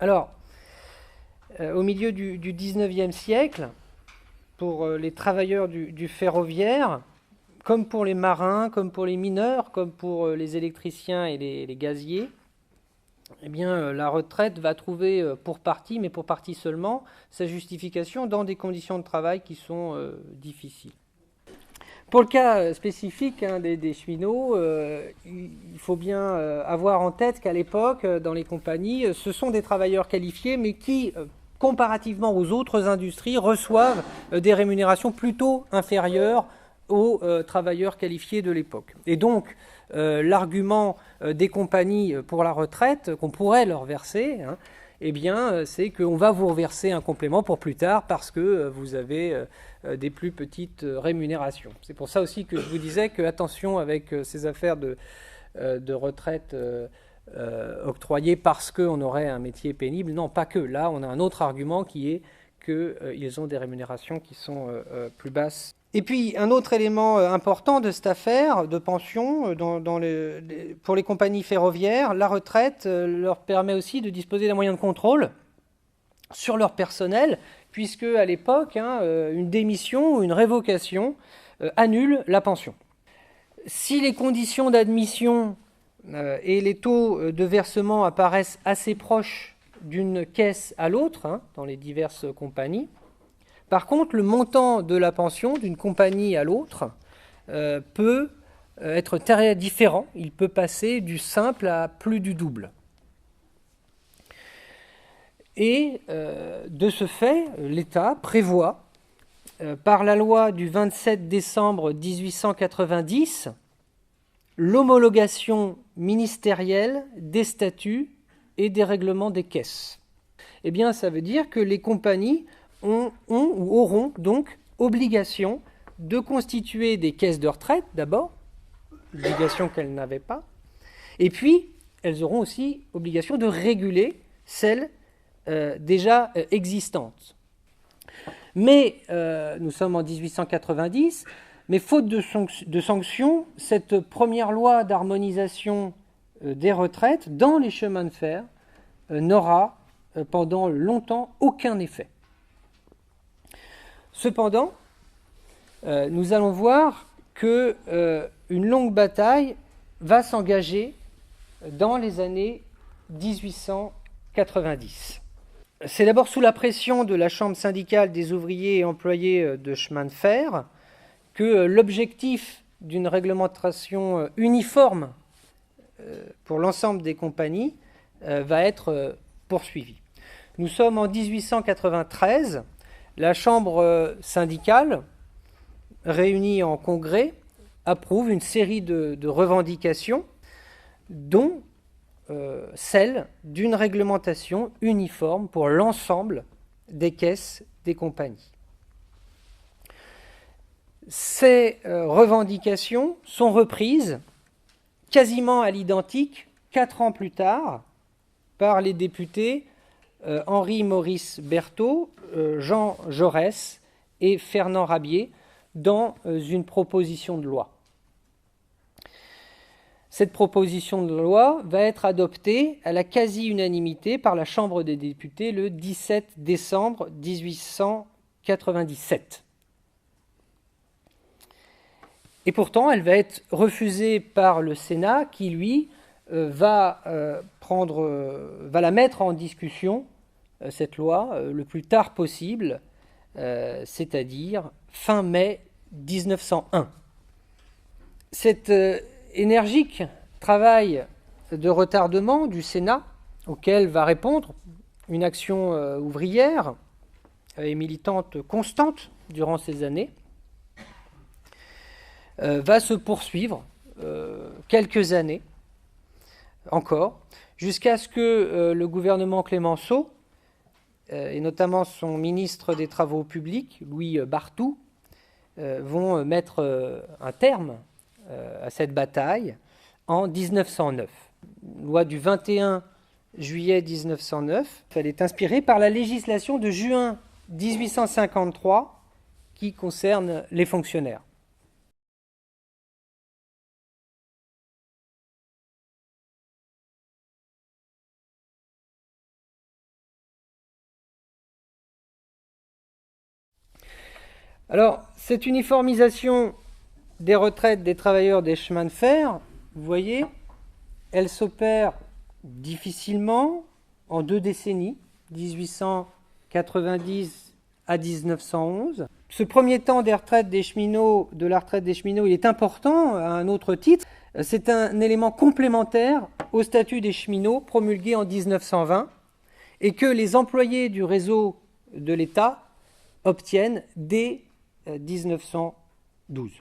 Alors, au milieu du 19e siècle, pour les travailleurs du ferroviaire, comme pour les marins, comme pour les mineurs, comme pour les électriciens et les gaziers, eh bien, la retraite va trouver pour partie, mais pour partie seulement, sa justification dans des conditions de travail qui sont difficiles. Pour le cas spécifique des cheminots, il faut bien avoir en tête qu'à l'époque, dans les compagnies, ce sont des travailleurs qualifiés, mais qui, comparativement aux autres industries, reçoivent des rémunérations plutôt inférieures aux travailleurs qualifiés de l'époque. Et donc, l'argument des compagnies pour la retraite qu'on pourrait leur verser, eh bien, c'est qu'on va vous reverser un complément pour plus tard parce que vous avez des plus petites rémunérations. C'est pour ça aussi que je vous disais que attention avec ces affaires de retraite octroyées parce qu'on aurait un métier pénible. Non, pas que. Là, on a un autre argument qui est qu'ils ont des rémunérations qui sont plus basses. Et puis, un autre élément important de cette affaire de pension, pour les compagnies ferroviaires, la retraite leur permet aussi de disposer d'un moyen de contrôle sur leur personnel, puisque à l'époque, une démission ou une révocation annule la pension. Si les conditions d'admission et les taux de versement apparaissent assez proches d'une caisse à l'autre, dans les diverses compagnies, par contre, le montant de la pension d'une compagnie à l'autre peut être très différent. Il peut passer du simple à plus du double. Et de ce fait, l'État prévoit, par la loi du 27 décembre 1890, l'homologation ministérielle des statuts et des règlements des caisses. Eh bien, ça veut dire que les compagnies ont ou auront donc obligation de constituer des caisses de retraite d'abord, obligation qu'elles n'avaient pas, et puis elles auront aussi obligation de réguler celles déjà existantes. Mais nous sommes en 1890, mais faute de sanctions, cette première loi d'harmonisation des retraites dans les chemins de fer n'aura pendant longtemps aucun effet. Cependant, nous allons voir qu'une longue bataille va s'engager dans les années 1890. C'est d'abord sous la pression de la Chambre syndicale des ouvriers et employés de chemin de fer que l'objectif d'une réglementation uniforme pour l'ensemble des compagnies va être poursuivi. Nous sommes en 1893. La Chambre syndicale, réunie en congrès, approuve une série de revendications, dont celle d'une réglementation uniforme pour l'ensemble des caisses des compagnies. Ces revendications sont reprises quasiment à l'identique 4 ans plus tard par les députés Henri-Maurice Berthaud, Jean Jaurès et Fernand Rabier dans une proposition de loi. Cette proposition de loi va être adoptée à la quasi-unanimité par la Chambre des députés le 17 décembre 1897. Et pourtant, elle va être refusée par le Sénat qui, lui, va la mettre en discussion, cette loi, le plus tard possible, c'est-à-dire fin mai 1901. Cet énergique travail de retardement du Sénat, auquel va répondre une action ouvrière et militante constante durant ces années, va se poursuivre quelques années encore, jusqu'à ce que le gouvernement Clemenceau, et notamment son ministre des Travaux publics, Louis Barthou, vont mettre un terme à cette bataille en 1909. Une loi du 21 juillet 1909, elle est inspirée par la législation de juin 1853 qui concerne les fonctionnaires. Alors, cette uniformisation des retraites des travailleurs des chemins de fer, vous voyez, elle s'opère difficilement en 2 décennies, 1890 à 1911. Ce premier temps des retraites des cheminots, de la retraite des cheminots, il est important à un autre titre. C'est un élément complémentaire au statut des cheminots promulgué en 1920 et que les employés du réseau de l'État obtiennent dès 1912.